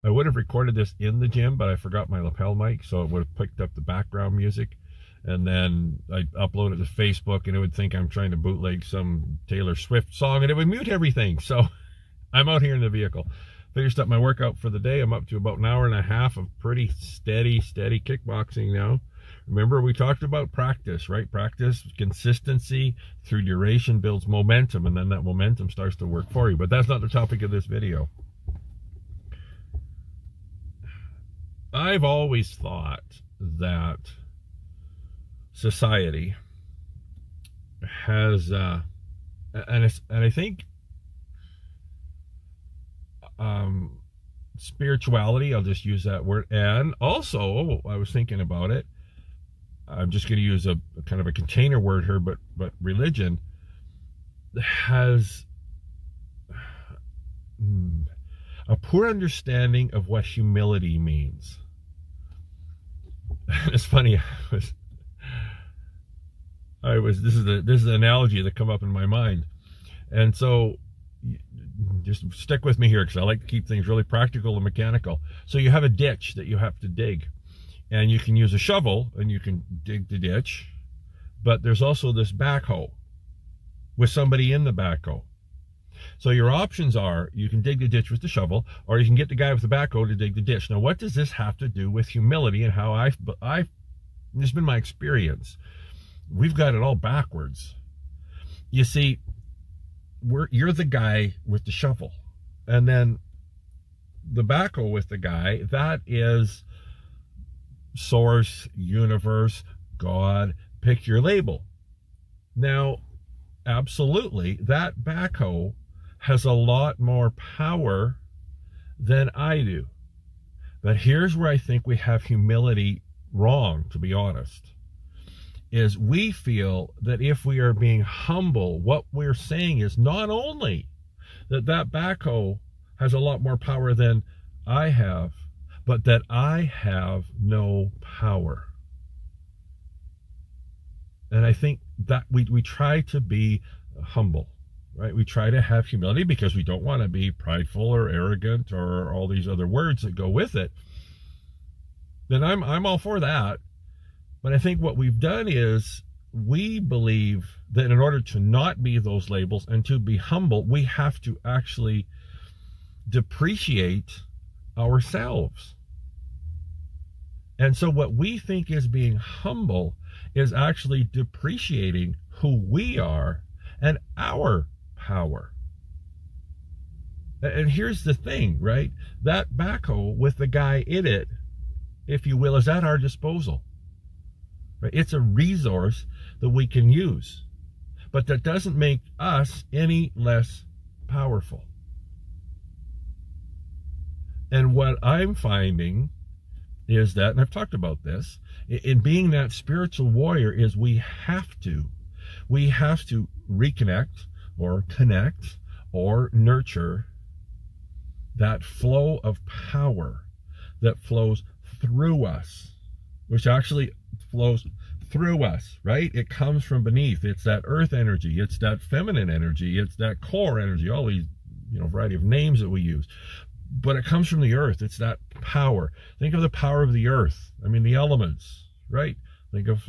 I would have recorded this in the gym, but I forgot my lapel mic, so it would have picked up the background music. And then I upload it to Facebook, and it would think I'm trying to bootleg some Taylor Swift song, and it would mute everything. So I'm out here in the vehicle. Finished up my workout for the day. I'm up to about an hour and a half of pretty steady kickboxing now. Remember, we talked about practice, right? Practice, consistency through duration builds momentum, and then that momentum starts to work for you. But that's not the topic of this video. I've always thought that society has, and I think spirituality, I'll just use that word, and also, I was thinking about it, I'm just going to use a kind of a container word here, but religion has a poor understanding of what humility means. It's funny, this is the analogy that come up in my mind. And so just stick with me here, because I like to keep things really practical and mechanical. So you have a ditch that you have to dig, and you can use a shovel and you can dig the ditch, but there's also this backhoe with somebody in the backhoe. So your options are, you can dig the ditch with the shovel, or you can get the guy with the backhoe to dig the ditch. Now, what does this have to do with humility and how I've this has been my experience. We've got it all backwards. You see, you're the guy with the shovel, and then the backhoe with the guy, that is source, universe, God, pick your label. Now, absolutely, that backhoe has a lot more power than I do. But here's where I think we have humility wrong, to be honest, is we feel that if we are being humble, what we're saying is not only that that backhoe has a lot more power than I have, but that I have no power. And I think that we try to be humble, right? We try to have humility because we don't want to be prideful or arrogant or all these other words that go with it. Then I'm all for that. But I think what we've done is we believe that in order to not be those labels and to be humble, we have to actually depreciate ourselves. And so what we think is being humble is actually depreciating who we are and our power. And here's the thing, right? That backhoe with the guy in it, if you will, is at our disposal. Right? It's a resource that we can use, but that doesn't make us any less powerful. And what I'm finding is that, and I've talked about this, in being that spiritual warrior, is we have to reconnect or connect or nurture that flow of power that flows through us, which actually flows through us, right? It comes from beneath. It's that earth energy. It's that feminine energy. It's that core energy, all these, variety of names that we use. But it comes from the earth. It's that power. Think of the power of the earth. I mean, the elements, right? Think of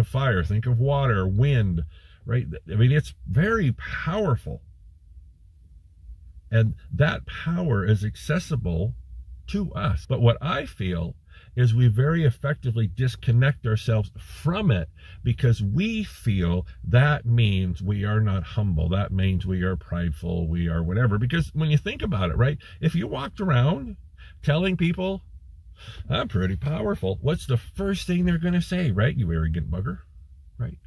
fire, think of water, wind, right? I mean, it's very powerful. And that power is accessible to us. But what I feel is we very effectively disconnect ourselves from it because we feel that means we are not humble. That means we are prideful, we are whatever. Because when you think about it, right, if you walked around telling people, I'm pretty powerful, what's the first thing they're going to say, right? You arrogant bugger, right?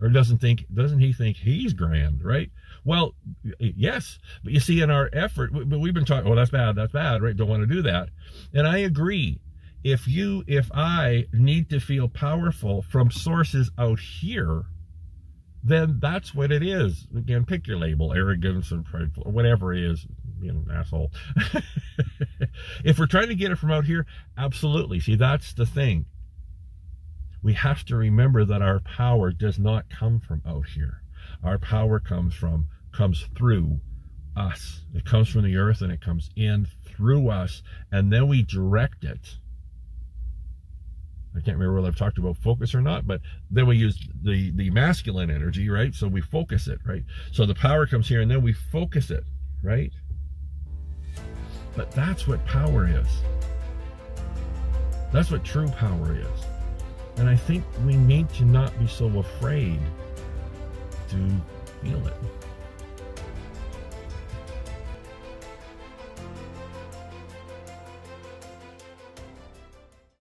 Or doesn't he think he's grand, right? Well, yes, but you see, in our effort, we've been talking, oh, that's bad, right? Don't want to do that. And I agree. If I need to feel powerful from sources out here, then that's what it is. Again, pick your label, arrogance or prideful, or whatever it is, an asshole. If we're trying to get it from out here, absolutely. See, that's the thing. We have to remember that our power does not come from out here. Our power comes through us. It comes from the earth and it comes in through us, and then we direct it. I can't remember whether I've talked about focus or not, but then we use the masculine energy, right? So we focus it, right? So the power comes here and then we focus it, right? But that's what power is. That's what true power is. And I think we need to not be so afraid to feel it.